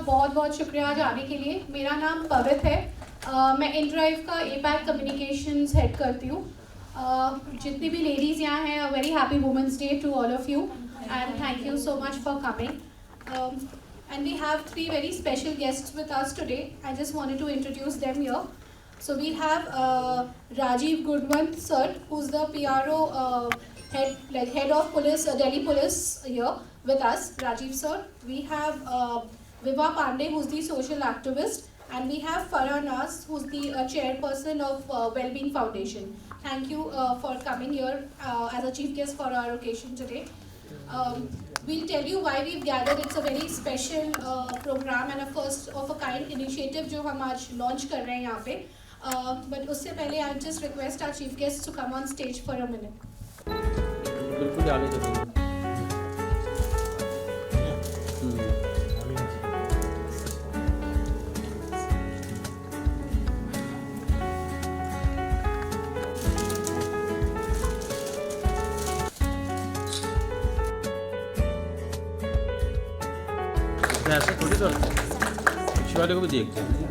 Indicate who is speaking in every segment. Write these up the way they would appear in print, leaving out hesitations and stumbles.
Speaker 1: बहुत बहुत शुक्रिया आज आने के लिए। मेरा नाम पवित है। मैं InDrive का APAC कम्युनिकेशंस हेड करती हूँ। जितनी भी लेडीज़ यहाँ हैं, a very happy women's day to all of you and thank you so much for coming. And we have 3 very special guests with us today. I just wanted to introduce them here. So we have Rajiv Goodwant sir, who's the PRO head of police, Delhi Police here with us. Rajiv sir. We have Vibha Pandey, who's the social activist, and we have Farah Nas, who's the chairperson of Wellbeing Foundation. Thank you for coming here as a chief guest for our occasion today. We'll tell you why we've gathered. It's a very special program and a first of a kind initiative जो हम आज launch कर रहे हैं यहाँ पे. But उससे पहले I'll just request our chief guests to come on stage for a minute.
Speaker 2: बिल्कुल आगे चलेंगे. ऐसा थोड़ी करते हैं, पिछले वाले को भी देखते हैं.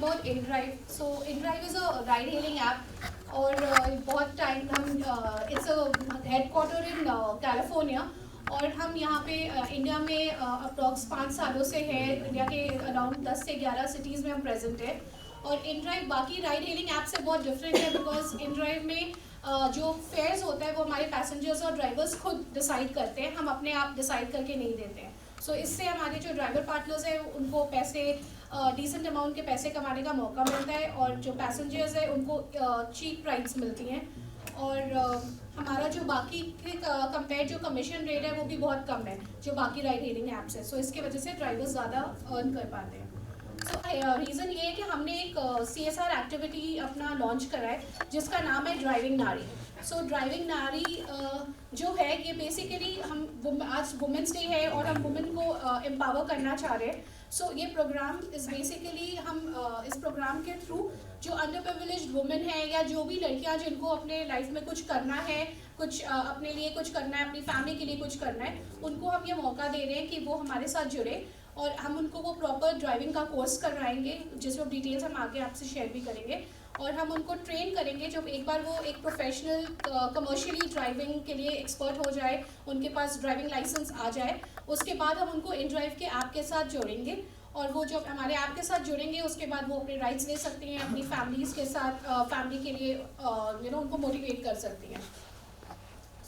Speaker 1: About InDrive. So InDrive is a ride-hailing app और बहुत टाइम हम it's a headquarter in California और हम यहाँ पे इंडिया में अप्रॉक्स 5 सालों से है. इंडिया के अराउंड 10 से 11 सिटीज़ में हम प्रेजेंट है. और InDrive बाकी राइड-हेलिंग ऐप से बहुत डिफरेंट है बिकॉज InDrive में जो फेयर्स होता है वो हमारे पैसेंजर्स और ड्राइवर्स खुद डिसाइड करते हैं. हम अपने आप डिसाइड करके नहीं देते हैं. सो इससे हमारे जो ड्राइवर पार्टनर्स हैं उनको पैसे डिसेंट अमाउंट के पैसे कमाने का मौका मिलता है और जो पैसेंजर्स हैं उनको चीप प्राइस मिलती हैं. और हमारा जो बाकी के कंपेयर जो कमीशन रेट है वो भी बहुत कम है जो बाकी राइड हेलिंग ऐप्स है. सो इसके वजह से ड्राइवर्स ज़्यादा अर्न कर पाते हैं. सो रीज़न ये है कि हमने एक CSR एक्टिविटी अपना लॉन्च करा है जिसका नाम है ड्राइविंग नारी. सो ड्राइविंग नारी जो है ये बेसिकली हम आज वुमेंस डे है और हम वुमेन को एम्पावर करना चाह रहे हैं. सो ये प्रोग्राम इस बेसिकली हम इस प्रोग्राम के थ्रू जो अंडर प्रिविलेज्ड वुमेन है या जो भी लड़कियां जिनको अपने लाइफ में कुछ करना है, कुछ अपने लिए कुछ करना है, अपनी फैमिली के लिए कुछ करना है, उनको हम ये मौका दे रहे हैं कि वो हमारे साथ जुड़े और हम उनको वो प्रॉपर ड्राइविंग का कोर्स करवाएंगे जिसमें डिटेल्स हम आगे आपसे शेयर भी करेंगे. और हम उनको ट्रेन करेंगे जब एक बार वो एक प्रोफेशनल कमर्शियली ड्राइविंग के लिए एक्सपर्ट हो जाए, उनके पास ड्राइविंग लाइसेंस आ जाए, उसके बाद हम उनको InDrive के ऐप के साथ जोड़ेंगे. और वो जब हमारे ऐप के साथ जुड़ेंगे उसके बाद वो अपने राइट्स ले सकती हैं, अपनी फैमिलीज़ के साथ फैमिली के लिए उनको मोटिवेट कर सकती हैं.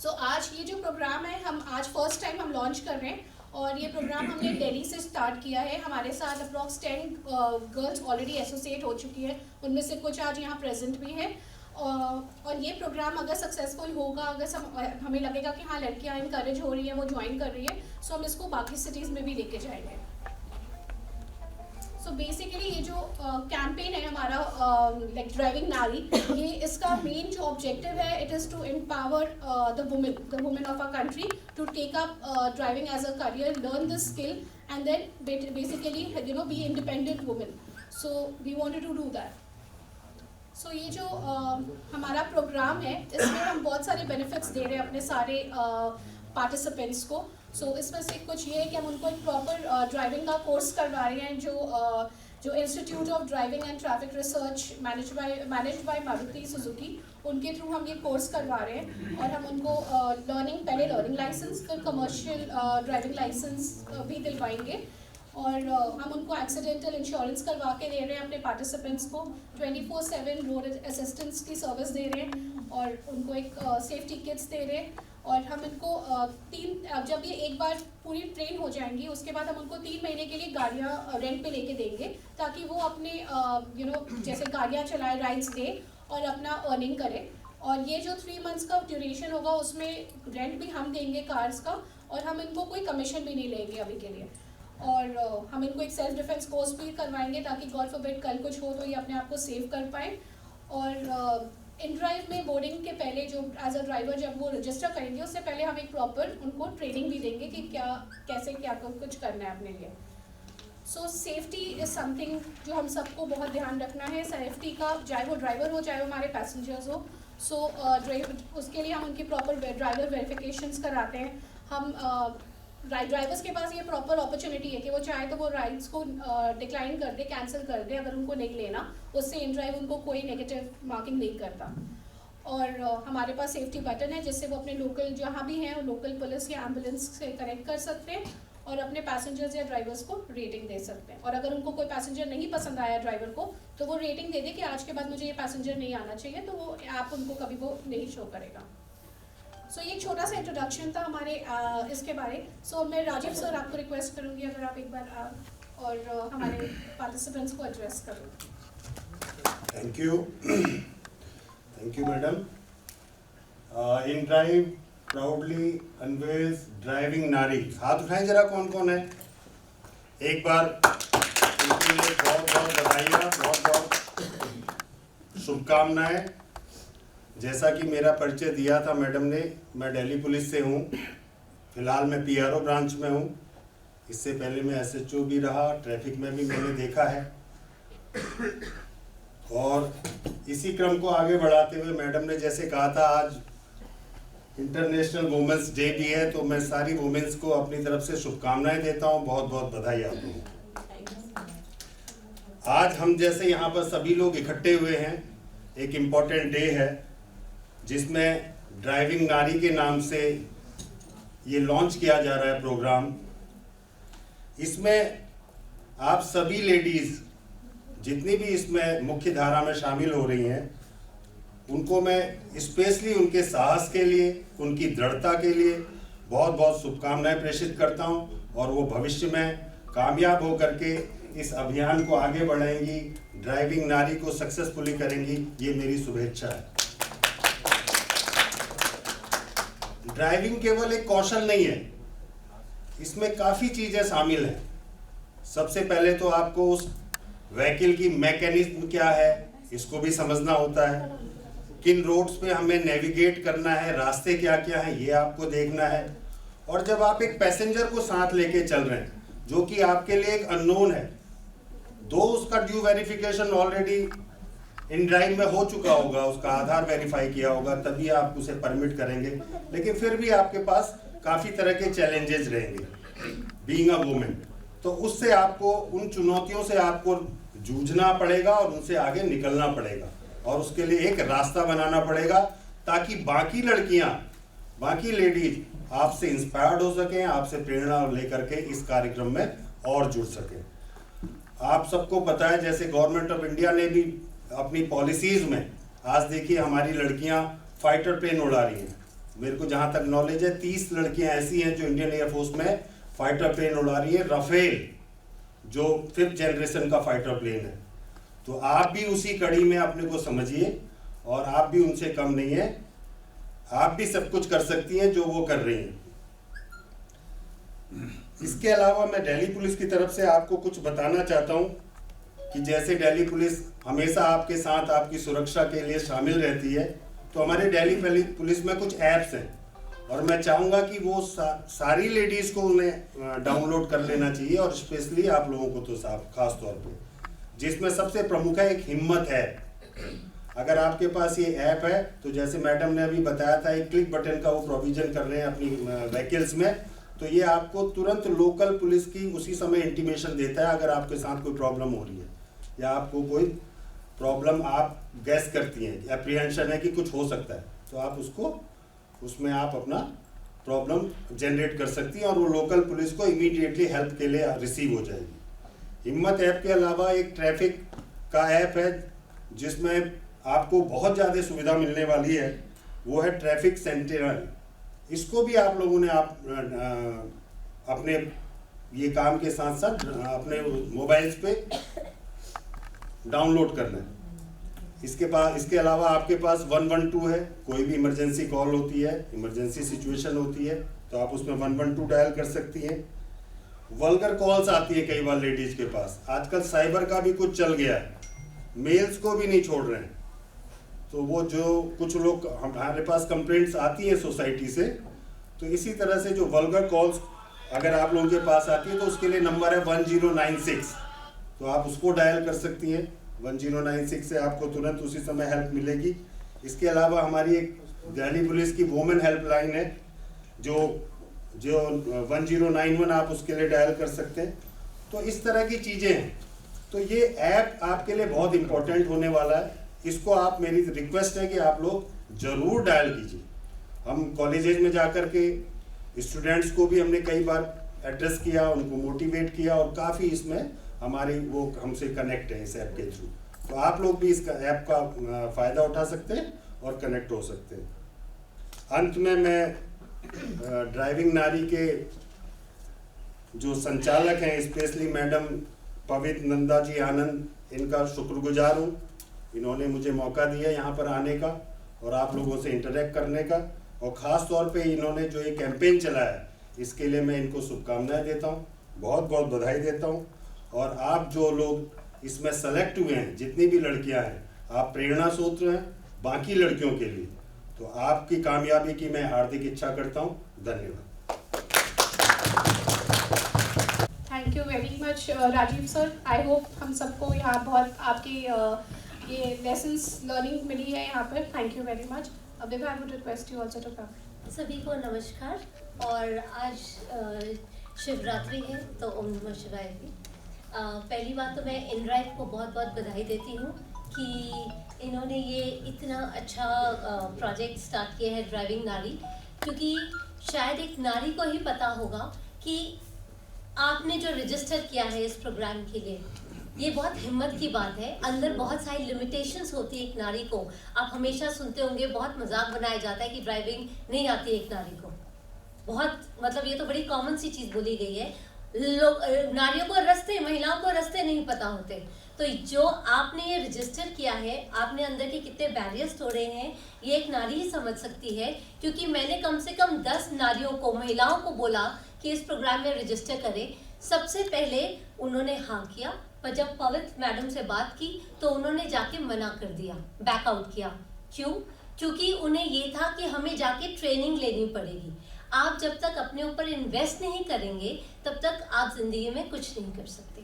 Speaker 1: सो आज ये जो प्रोग्राम है हम आज फर्स्ट टाइम हम लॉन्च कर रहे हैं और ये प्रोग्राम हमने दिल्ली से स्टार्ट किया है. हमारे साथ अप्रॉक्स 10 गर्ल्स ऑलरेडी एसोसिएट हो चुकी है, उनमें से कुछ आज यहाँ प्रेजेंट भी हैं. और ये प्रोग्राम अगर सक्सेसफुल होगा, अगर हमें लगेगा कि हाँ लड़कियाँ इनकरेज हो रही हैं, वो ज्वाइन कर रही है, सो हम इसको बाकी सिटीज़ में भी लेके जाएंगे. सो बेसिकली ये जो कैंपेन है हमारा लाइक ड्राइविंग नारी, ये इसका मेन जो ऑब्जेक्टिव है it is to empower the women of our country to take up driving as a career, learn this skill and then basically be independent women. So we wanted to do that. So ये जो हमारा programme है इसमें हम बहुत सारे benefits दे रहे हैं अपने सारे पार्टिसिपेंट्स को। सो इसमें से कुछ ये है कि हम उनको एक प्रॉपर ड्राइविंग का कोर्स करवा रहे हैं जो institute of driving and traffic research managed by Maruti Suzuki, उनके थ्रू हम ये कोर्स करवा रहे हैं। और हम उनको पहले लर्निंग लाइसेंस, फिर कमर्शियल ड्राइविंग लाइसेंस भी दिलवाएंगे। और हम उनको एक्सीडेंटल इंश्योरेंस करवा के दे रहे हैं अपने पार्टिसिपेंट्स को, 24/7 रोड असिस्टेंस की सर्विस दे रहे हैं और उनको एक सेफ्टी किट्स दे रहे हैं। और हम इनको जब ये एक बार पूरी ट्रेन हो जाएंगी उसके बाद हम उनको 3 महीने के लिए गाड़ियाँ रेंट पे लेके देंगे, ताकि वो अपने जैसे गाड़ियाँ चलाए, राइड्स दे और अपना अर्निंग करे। और ये जो 3 मंथ्स का ड्यूरेशन होगा उसमें रेंट भी हम देंगे कार्स का, और हम इनको कोई कमीशन भी नहीं लेंगे अभी के लिए। और हम इनको एक सेल्फ डिफेंस कोर्स भी करवाएंगे, ताकि गॉड फॉरबिड कल कुछ हो तो ये अपने आप को सेव कर पाए। और इन ड्राइव में बोर्डिंग के पहले जो एज अ ड्राइवर जब वो रजिस्टर करेंगे उससे पहले हम एक प्रॉपर उनको ट्रेनिंग भी देंगे कि कैसे कुछ करना है अपने लिए। सो सेफ्टी इज़ समथिंग जो हम सबको बहुत ध्यान रखना है। सेफ्टी का, चाहे वो ड्राइवर हो चाहे वो हमारे पैसेंजर्स हो। सो उसके लिए हम उनकी प्रॉपर ड्राइवर वेरिफिकेशंस कराते हैं। हम ड्राइवर्स के पास ये प्रॉपर अपॉर्चुनिटी है कि वो चाहे तो वो राइड्स को डिक्लाइन कर दे, कैंसिल कर दे अगर उनको नहीं लेना। उससे इन ड्राइव उनको कोई नेगेटिव मार्किंग नहीं करता। और हमारे पास सेफ्टी बटन है जिससे वो अपने लोकल जहाँ भी हैं लोकल पुलिस या एम्बुलेंस से कनेक्ट कर सकते हैं और अपने पैसेंजर्स या ड्राइवर्स को रेटिंग दे सकते हैं। और अगर उनको कोई पैसेंजर नहीं पसंद आया ड्राइवर को, तो वो रेटिंग दे दे कि आज के बाद मुझे ये पैसेंजर नहीं आना चाहिए, तो वो ऐप उनको कभी वो नहीं शो करेगा। सो ये छोटा सा इंट्रोडक्शन था हमारे इसके बारे। सो मैं राजीव सर आपको रिक्वेस्ट करूँगी अगर आप एक बार और हमारे पार्टिसिपेंट्स को एड्रेस करो।
Speaker 3: Thank you madam. In drive proudly unveils driving नारी। हाथ उठाएं जरा, कौन कौन है। एक बार उनके लिए बहुत बहुत बधाइयाँ, बहुत बहुत शुभकामनाएं। जैसा कि मेरा परिचय दिया था मैडम ने, मैं दिल्ली पुलिस से हूँ। फिलहाल मैं PRO ब्रांच में हूँ। इससे पहले मैं SHO भी रहा, ट्रैफिक में भी मैंने देखा है। और इसी क्रम को आगे बढ़ाते हुए मैडम ने जैसे कहा था आज इंटरनेशनल वुमेंस डे भी है, तो मैं सारी वुमेन्स को अपनी तरफ से शुभकामनाएं देता हूँ। बहुत बहुत बधाई आपको। आज हम जैसे यहाँ पर सभी लोग इकट्ठे हुए हैं, एक इम्पॉर्टेंट डे है जिसमें ड्राइविंग नारी के नाम से ये लॉन्च किया जा रहा है प्रोग्राम। इसमें आप सभी लेडीज़ जितनी भी इसमें मुख्य धारा में शामिल हो रही हैं, उनको मैं स्पेशली उनके साहस के लिए, उनकी दृढ़ता के लिए बहुत बहुत शुभकामनाएं प्रेषित करता हूं। और वो भविष्य में कामयाब हो करके इस अभियान को आगे बढ़ाएंगी, ड्राइविंग नारी को सक्सेसफुली करेंगी, ये मेरी शुभेच्छा है। ड्राइविंग केवल एक कौशल नहीं है, इसमें काफ़ी चीज़ें शामिल हैं। सबसे पहले तो आपको उस व्हीकल की मैकेनिज्म क्या है इसको भी समझना होता है। किन रोड्स पे हमें नेविगेट करना है, रास्ते क्या क्या हैं ये आपको देखना है। और जब आप एक पैसेंजर को साथ लेके चल रहे हैं जो कि आपके लिए एक अननोन है, दो उसका due verification already in drive में हो चुका होगा, उसका आधार वेरीफाई किया होगा, तभी आप उसे परमिट करेंगे। लेकिन फिर भी आपके पास काफ़ी तरह के चैलेंजेस रहेंगे बीइंग अ वुमेन। तो उससे आपको, उन चुनौतियों से आपको जूझना पड़ेगा और उनसे आगे निकलना पड़ेगा और उसके लिए एक रास्ता बनाना पड़ेगा ताकि बाकी लड़कियां, बाकी लेडीज आपसे इंस्पायर्ड हो सकें, आपसे प्रेरणा लेकर के इस कार्यक्रम में और जुड़ सकें। आप सबको पता है जैसे गवर्नमेंट ऑफ इंडिया ने भी अपनी पॉलिसीज़ में, आज देखिए हमारी लड़कियां फाइटर प्लेन उड़ा रही हैं। मेरे को जहां तक नॉलेज है 30 लड़कियां ऐसी हैं जो इंडियन एयरफोर्स में फाइटर प्लेन उड़ा रही है, राफेल जो 5th जनरेशन का फाइटर प्लेन है। तो आप भी उसी कड़ी में अपने को समझिए और आप भी उनसे कम नहीं है, आप भी सब कुछ कर सकती हैं जो वो कर रही हैं। इसके अलावा मैं दिल्ली पुलिस की तरफ से आपको कुछ बताना चाहता हूं कि जैसे दिल्ली पुलिस हमेशा आपके साथ आपकी सुरक्षा के लिए शामिल रहती है, तो हमारे दिल्ली पुलिस में कुछ ऐप्स हैं और मैं चाहूँगा कि वो सारी लेडीज़ को उन्हें डाउनलोड कर लेना चाहिए और स्पेशली आप लोगों को तो खास तौर पे, जिसमें सबसे प्रमुख है एक हिम्मत है। अगर आपके पास ये ऐप है तो जैसे मैडम ने अभी बताया था, एक क्लिक बटन का वो प्रोविजन कर रहे हैं अपनी व्हीकल्स में, तो ये आपको तुरंत लोकल पुलिस की उसी समय इंटीमेशन देता है अगर आपके साथ कोई प्रॉब्लम हो रही है या आपको कोई प्रॉब्लम आप गैस करती हैं, एप्रीहेंशन है कि कुछ हो सकता है, तो आप उसमें आप अपना प्रॉब्लम जनरेट कर सकती हैं और वो लोकल पुलिस को इमीडिएटली हेल्प के लिए रिसीव हो जाएगी। हिम्मत ऐप के अलावा एक ट्रैफिक का ऐप है जिसमें आपको बहुत ज़्यादा सुविधा मिलने वाली है, वो है ट्रैफिक सेंटिनल। इसको भी आप लोगों ने अपने ये काम के साथ साथ अपने मोबाइल्स पे डाउनलोड करना है। इसके अलावा आपके पास 112 है, कोई भी इमरजेंसी कॉल होती है, इमरजेंसी सिचुएशन होती है तो आप उसमें 112 डायल कर सकती हैं। वल्गर कॉल्स आती है कई बार लेडीज के पास, आजकल साइबर का भी कुछ चल गया है, मेल्स को भी नहीं छोड़ रहे हैं, तो वो जो कुछ लोग हमारे पास कंप्लेंट्स आती हैं सोसाइटी से, तो इसी तरह से जो वल्गर कॉल्स अगर आप लोगों के पास आती है तो उसके लिए नंबर है 1096, तो आप उसको डायल कर सकती हैं। 1096 से आपको तुरंत उसी समय हेल्प मिलेगी। इसके अलावा हमारी एक दिल्ली पुलिस की वुमेन हेल्पलाइन है जो 1091 आप उसके लिए डायल कर सकते हैं। तो इस तरह की चीज़ें हैं, तो ये ऐप आपके लिए बहुत इम्पोर्टेंट होने वाला है। इसको आप, मेरी रिक्वेस्ट है कि आप लोग ज़रूर डायल कीजिए। हम कॉलेजेस में जाकर के स्टूडेंट्स को भी हमने कई बार एड्रेस किया, उनको मोटिवेट किया और काफ़ी इसमें हमारी वो हमसे कनेक्ट है इस ऐप के थ्रू। तो आप लोग भी इस ऐप का फ़ायदा उठा सकते हैं और कनेक्ट हो सकते हैं। अंत में मैं ड्राइविंग नारी के जो संचालक हैं, स्पेशली मैडम पवित्र नंदा जी आनंद, इनका शुक्रगुजार हूँ। इन्होंने मुझे मौका दिया यहाँ पर आने का और आप लोगों से इंटरेक्ट करने का, और ख़ास तौर पे इन्होंने जो ये कैंपेन चलाया है इसके लिए मैं इनको शुभकामनाएं देता हूँ, बहुत बहुत बधाई देता हूँ। और आप जो लोग इसमें सेलेक्ट हुए हैं, जितनी भी लड़कियां हैं, आप प्रेरणा स्रोत हैं बाकी लड़कियों के लिए, तो आपकी कामयाबी की मैं हार्दिक इच्छा करता हूं। धन्यवाद।
Speaker 1: Thank you very much Rajiv sir. I hope हम सबको यहाँ बहुत आपकी ये लेसन्स लर्निंग मिली है यहाँ पर। Thank you very much. Avibha, I would request you also to come.
Speaker 4: सभी को नमस्कार। और आज शिवरात्रि है तो ओम नमः शिवाय भी। पहली बात तो मैं इनड्राइव को बहुत बहुत बधाई देती हूँ कि इन्होंने ये इतना अच्छा प्रोजेक्ट स्टार्ट किया है ड्राइविंग नारी, क्योंकि शायद एक नारी को ही पता होगा कि आपने जो रजिस्टर किया है इस प्रोग्राम के लिए, ये बहुत हिम्मत की बात है। अंदर बहुत सारी लिमिटेशंस होती है एक नारी को। आप हमेशा सुनते होंगे, बहुत मजाक बनाया जाता है कि ड्राइविंग नहीं आती एक नारी को, बहुत मतलब ये तो बड़ी कॉमन सी चीज़ बोली गई है। लोग, नारियों को रास्ते, महिलाओं को रास्ते नहीं पता होते। तो जो आपने ये रजिस्टर किया है, आपने अंदर के कितने बैरियर्स तोड़े हैं, ये एक नारी ही समझ सकती है। क्योंकि मैंने कम से कम 10 नारियों को, महिलाओं को बोला कि इस प्रोग्राम में रजिस्टर करें। सबसे पहले उन्होंने हाँ किया, पर जब पवित्र मैडम से बात की तो उन्होंने जाके मना कर दिया, बैकआउट किया। क्यों? क्योंकि उन्हें ये था कि हमें जाके ट्रेनिंग लेनी पड़ेगी। आप जब तक अपने ऊपर इन्वेस्ट नहीं करेंगे तब तक आप जिंदगी में कुछ नहीं कर सकते।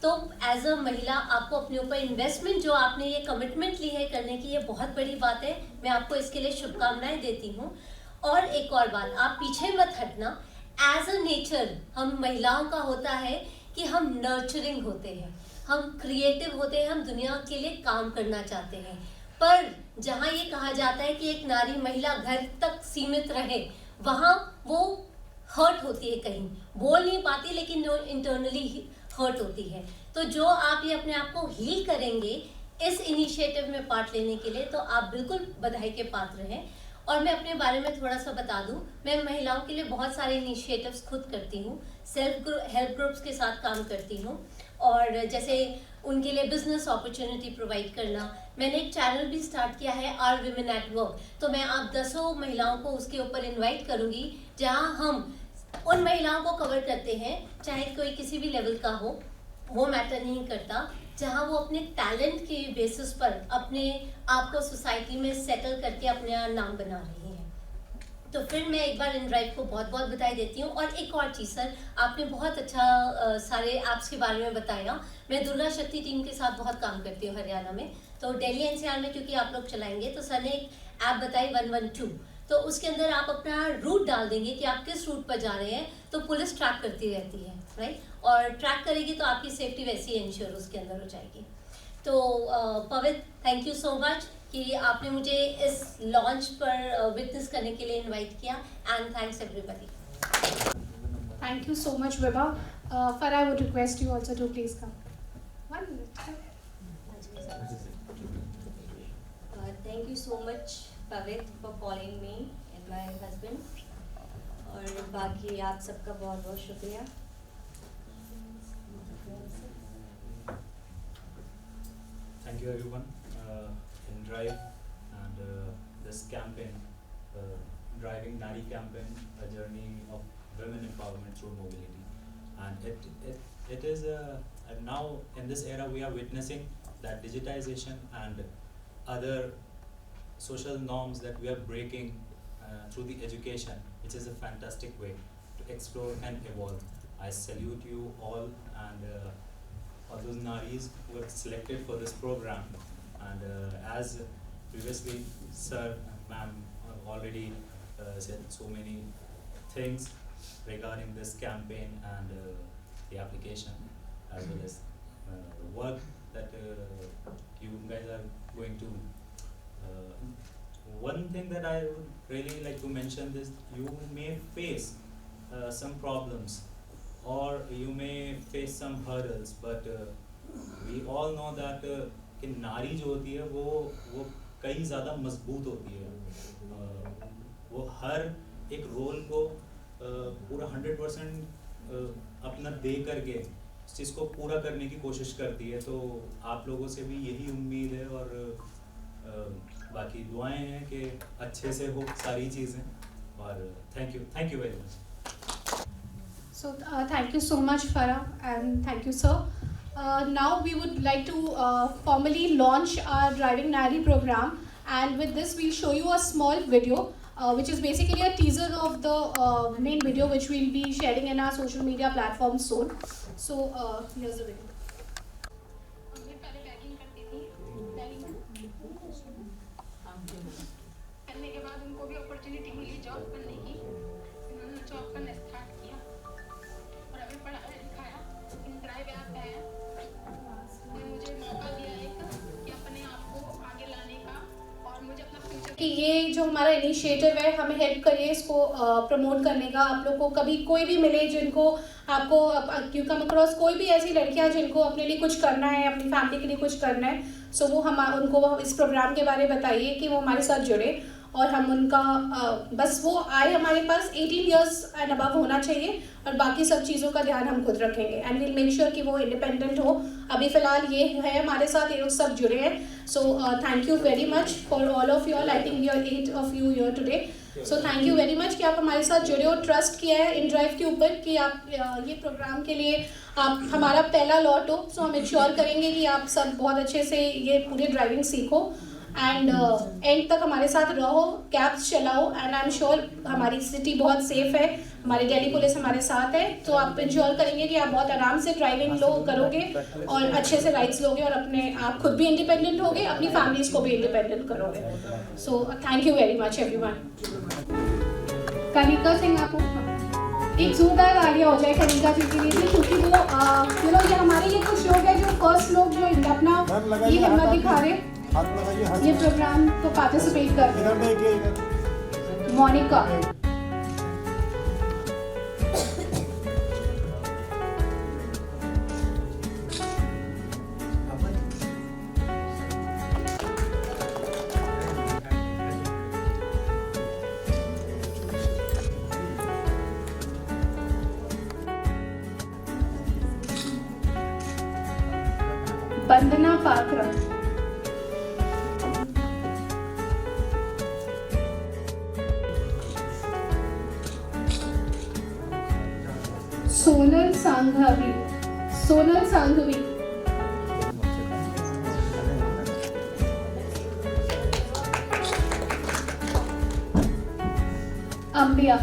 Speaker 4: तो एज अ महिला आपको अपने ऊपर इन्वेस्टमेंट, जो आपने ये कमिटमेंट ली है करने की, ये बहुत बड़ी बात है। मैं आपको इसके लिए शुभकामनाएं देती हूँ। और एक और बात, आप पीछे मत हटना। एज अ नेचर हम महिलाओं का होता है कि हम नर्चरिंग होते हैं, हम क्रिएटिव होते हैं, हम दुनिया के लिए काम करना चाहते हैं। पर जहाँ ये कहा जाता है कि एक नारी, महिला घर तक सीमित रहे, वहाँ वो हर्ट होती है, कहीं बोल नहीं पाती लेकिन इंटरनली हर्ट होती है। तो जो आप ये अपने आप को हील करेंगे इस इनिशिएटिव में पार्ट लेने के लिए, तो आप बिल्कुल बधाई के पात्र हैं। और मैं अपने बारे में थोड़ा सा बता दूं, मैं महिलाओं के लिए बहुत सारे इनिशिएटिव्स खुद करती हूँ, सेल्फ हेल्प ग्रुप्स के साथ काम करती हूँ, और जैसे उनके लिए बिजनेस अपॉर्चुनिटी प्रोवाइड करना। मैंने एक चैनल भी स्टार्ट किया है, आर विमेन एट वर्क। तो मैं आप 10 महिलाओं को उसके ऊपर इन्वाइट करूँगी, जहाँ हम उन महिलाओं को कवर करते हैं, चाहे कोई किसी भी लेवल का हो, वो मैटर नहीं करता, जहाँ वो अपने टैलेंट के बेसिस पर अपने आप को सोसाइटी में सेटल करके अपना नाम बना रही हैं। तो फिर मैं एक बार इनड्राइव को बहुत बहुत बधाई देती हूँ। और एक और चीज़ सर, आपने बहुत अच्छा सारे ऐप्स के बारे में बताया। मैं दुर्गा शक्ति टीम के साथ बहुत काम करती हूँ हरियाणा में, तो दिल्ली एनसीआर में क्योंकि आप लोग चलाएंगे तो सर ने एक ऐप बताई 112, तो उसके अंदर आप अपना रूट डाल देंगे कि आप किस रूट पर जा रहे हैं, तो पुलिस ट्रैक करती रहती है, राइट, और ट्रैक करेगी तो आपकी सेफ्टी वैसी इंश्योर उसके अंदर हो जाएगी। तो पवित्र, थैंक यू सो मच कि आपने मुझे इस लॉन्च पर विटनेस करने के लिए इनवाइट किया, and thanks everybody.
Speaker 1: Thank you so much, Vibha. Farah, I would request you also to please come. 1 minute.
Speaker 5: Thank you so much, Pavit, for calling me and my husband. और बाकी आप सबका बहुत बहुत शुक्रिया।
Speaker 6: Thank you everyone. InDrive and this campaign, Driving Nari campaign, a journey of women empowerment through mobility, and it is and now in this era we are witnessing that digitization and other social norms that we are breaking through the education, which is a fantastic way to explore and evolve. I salute you all and all those Naris who were selected for this program, and as previously sir and ma'am already said so many things regarding this campaign and the application, as well as the work that you guys are going to. One thing that I would really like to mention is you may face some problems or you may face some hurdles, but we all know that कि नारी जो होती है वो कई ज़्यादा मजबूत होती है। वो हर एक रोल को पूरा 100% अपना दे करके इस चीज़ को पूरा करने की कोशिश करती है। तो आप लोगों से भी यही उम्मीद है और बाकी दुआएं हैं कि अच्छे से हो सारी चीज़ें, और thank you very much.
Speaker 1: So thank you so much, Farah, and thank you, sir. Now we would like to formally launch our Driving Nari program, and with this we'll show you a small video which is basically a teaser of the main video which we'll be sharing in our social media platforms soon. So here's the video. हमने पहले bagging करती थी, करने के बाद उनको भी opportunity मिली job करने की, उन्होंने जॉब करना स्टार्ट किया और अभी पढ़ाया लिखाया InDrive ऐप है, ने मुझे मौका दिया एक कि अपने आप को आगे लाने का और मुझे अपना फ्यूचर कि ये जो हमारा इनिशिएटिव है हमें हेल्प करिए इसको प्रमोट करने का। आप लोग को कभी कोई भी मिले जिनको आपको यू कम अक्रॉस कोई भी ऐसी लड़कियां जिनको अपने लिए कुछ करना है, अपनी फैमिली के लिए कुछ करना है, सो वो हम उनको इस प्रोग्राम के बारे में बताइए कि वो हमारे साथ जुड़े और हम उनका बस वो आए हमारे पास 18 इयर्स एंड अबव होना चाहिए और बाकी सब चीज़ों का ध्यान हम खुद रखेंगे एंड विल मेक श्योर कि वो इंडिपेंडेंट हो। अभी फ़िलहाल ये है हमारे साथ, ये लोग सब जुड़े हैं। So thank you very much for all of you all. I think we are 8 of you here today. So thank you very much कि आप हमारे साथ जुड़े हो, ट्रस्ट किया है InDrive के ऊपर कि आप ये प्रोग्राम के लिए आप हमारा पहला लॉट हो। सो हम इंश्योर करेंगे कि आप सब बहुत अच्छे से ये पूरे ड्राइविंग सीखो एंड एंड तक हमारे साथ रहो, कैब्स चलाओ एंड आई एम श्योर हमारी सिटी बहुत सेफ है, हमारी दिल्ली पुलिस हमारे साथ है, तो आप इंश्योर करेंगे कि आप बहुत आराम से ड्राइविंग करोगे और अच्छे से राइड्स लोगे और अपने आप खुद भी इंडिपेंडेंट होगे, अपनी फैमिलीज को भी इंडिपेंडेंट करोगे। सो thank you very much everyone. Kanika Singh, आप एक जोरदार तालियां हो जाए कनिका जी के लिए, क्योंकि वो ये हमारे ये कुछ लोग हैं जो फर्स्ट लोग जो अपना ये हिम्मत दिखा रहे ये प्रोग्राम को पार्टिसिपेट कर रहे हैं। मोनिका, वंदना पात्रा, सोनल सांघवी, अंबिया,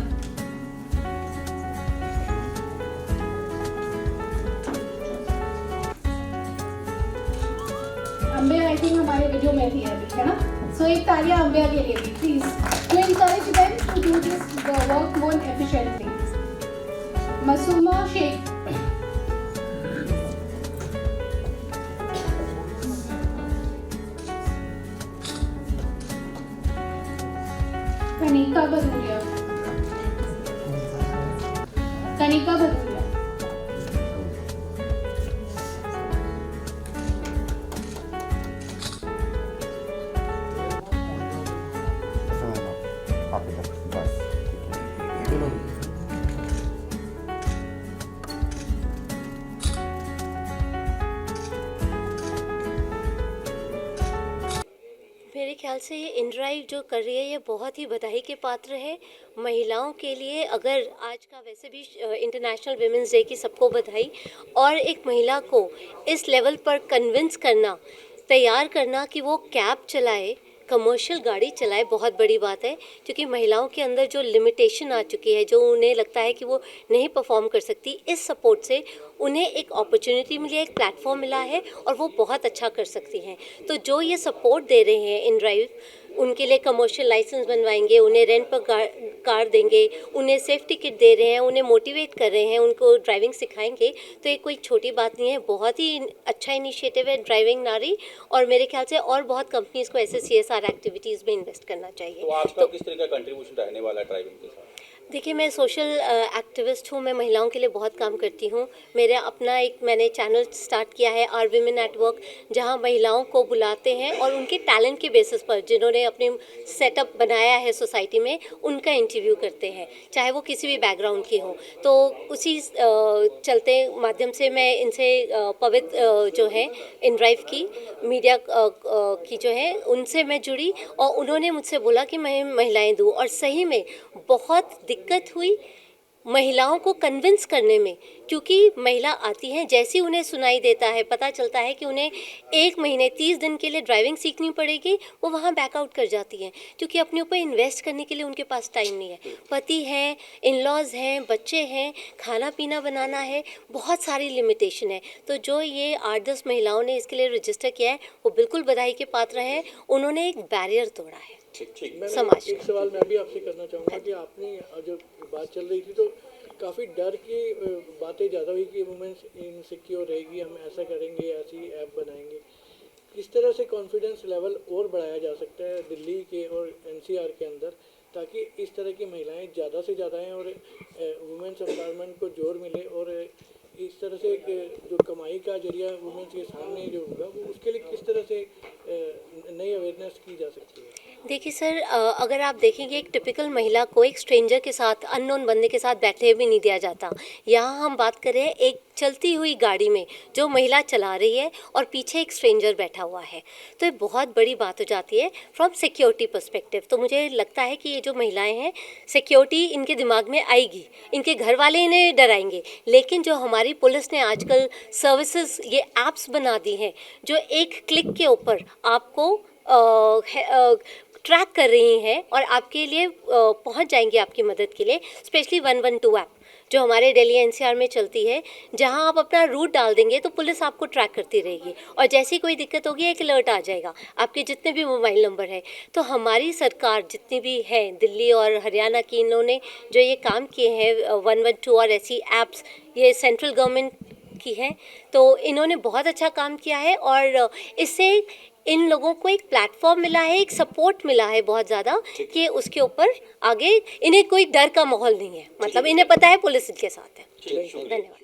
Speaker 1: अंबिया आई थिंक हमारे हमारे जो मैं थी अभी, है ना? सो एक तालियां अम्बिया के लिए भी please, to encourage them to do this work more efficiently. Masuma Shaikh. Kanika Bhaduria. Kanika Bhaduria.
Speaker 4: मेरे ख्याल से ये इनड्राइव जो कर रही है ये बहुत ही बधाई के पात्र है महिलाओं के लिए. अगर आज का वैसे भी इंटरनेशनल विमेंस डे की सबको बधाई, और एक महिला को इस लेवल पर कन्विंस करना, तैयार करना कि वो कैब चलाए, कमर्शियल गाड़ी चलाए, बहुत बड़ी बात है. क्योंकि महिलाओं के अंदर जो लिमिटेशन आ चुकी है, जो उन्हें लगता है कि वो नहीं परफॉर्म कर सकती, इस सपोर्ट से उन्हें एक अपॉर्चुनिटी मिली है, एक प्लेटफॉर्म मिला है और वो बहुत अच्छा कर सकती हैं. तो जो ये सपोर्ट दे रहे हैं इनड्राइव, उनके लिए कमर्शियल लाइसेंस बनवाएंगे, उन्हें रेंट पर कार देंगे, उन्हें सेफ्टी किट दे रहे हैं, उन्हें मोटिवेट कर रहे हैं, उनको ड्राइविंग सिखाएंगे, तो ये कोई छोटी बात नहीं है. बहुत ही अच्छा इनिशिएटिव है ड्राइविंग नारी, और मेरे ख्याल से और बहुत कंपनीज को ऐसे CSR एक्टिविटीज़ में इन्वेस्ट करना चाहिए.
Speaker 7: तो आपका किस तरह का कंट्रीब्यूशन रहने वाला है ड्राइविंग के साथ?
Speaker 4: देखिए, मैं सोशल एक्टिविस्ट हूँ, मैं महिलाओं के लिए बहुत काम करती हूँ. मेरा अपना मैंने चैनल स्टार्ट किया है आर विमेन एट वर्क, जहाँ महिलाओं को बुलाते हैं और उनके टैलेंट के बेसिस पर, जिन्होंने अपने सेटअप बनाया है सोसाइटी में, उनका इंटरव्यू करते हैं, चाहे वो किसी भी बैकग्राउंड की हो. तो उसी चलते माध्यम से मैं इनसे पवित्र जो है इनड्राइव की मीडिया की जो है उनसे मैं जुड़ी, और उन्होंने मुझसे बोला कि मैं महिलाएं दूँ, और सही में बहुत दिक्कत हुई महिलाओं को कन्विंस करने में. क्योंकि महिला आती हैं, जैसे उन्हें सुनाई देता है, पता चलता है कि उन्हें 1 महीने 30 दिन के लिए ड्राइविंग सीखनी पड़ेगी, वो वहाँ बैकआउट कर जाती हैं. क्योंकि अपने ऊपर इन्वेस्ट करने के लिए उनके पास टाइम नहीं है. पति हैं, इन-लॉज हैं, बच्चे हैं, खाना पीना बनाना है, बहुत सारी लिमिटेशन है. तो जो ये 8-10 महिलाओं ने इसके लिए रजिस्टर किया है, वो बिल्कुल बधाई के पात्र हैं. उन्होंने एक बैरियर तोड़ा है समाज
Speaker 8: एक सवाल मैं भी आपसे करना चाहूँगा कि आपने जो बात चल रही थी तो काफ़ी डर की बातें ज़्यादा हुई कि वुमेन्स इनसिक्योर रहेगी, हम ऐसा करेंगे, ऐसी ऐप बनाएंगे. किस तरह से कॉन्फिडेंस लेवल और बढ़ाया जा सकता है दिल्ली के और NCR के अंदर, ताकि इस तरह की महिलाएं ज़्यादा से ज़्यादा हैं और वुमेन्स एम्पावरमेंट को जोर मिले, और इस तरह से जो कमाई का जरिया वुमेन्स के सामने जो होगा, वो उसके लिए किस तरह से नई अवेयरनेस की जा सकती है?
Speaker 4: देखिए सर, अगर आप देखेंगे एक टिपिकल महिला को एक स्ट्रेंजर के साथ, अननोन बंदे के साथ बैठे भी नहीं दिया जाता. यहाँ हम बात कर रहे हैं एक चलती हुई गाड़ी में जो महिला चला रही है और पीछे एक स्ट्रेंजर बैठा हुआ है, तो ये बहुत बड़ी बात हो जाती है फ्रॉम सिक्योरिटी पर्सपेक्टिव. तो मुझे लगता है कि ये जो महिलाएं हैं, सिक्योरिटी इनके दिमाग में आएगी, इनके घर वाले इन्हें डराएंगे, लेकिन जो हमारी पुलिस ने आजकल सर्विसेज, ये ऐप्स बना दी हैं जो एक क्लिक के ऊपर आपको ट्रैक कर रही हैं और आपके लिए पहुंच जाएंगी आपकी मदद के लिए. स्पेशली 112 ऐप जो हमारे दिल्ली NCR में चलती है, जहां आप अपना रूट डाल देंगे तो पुलिस आपको ट्रैक करती रहेगी, और जैसी कोई दिक्कत होगी एक अलर्ट आ जाएगा आपके जितने भी मोबाइल नंबर है. तो हमारी सरकार जितनी भी है, दिल्ली और हरियाणा की, इन्होंने जो ये काम किए हैं 112 और ऐसी ऐप्स, ये सेंट्रल गवर्नमेंट की है, तो इन्होंने बहुत अच्छा काम किया है. और इससे इन लोगों को एक प्लेटफॉर्म मिला है, एक सपोर्ट मिला है बहुत ज़्यादा, कि उसके ऊपर आगे इन्हें कोई डर का माहौल नहीं है. मतलब इन्हें पता है पुलिस इनके साथ है. धन्यवाद.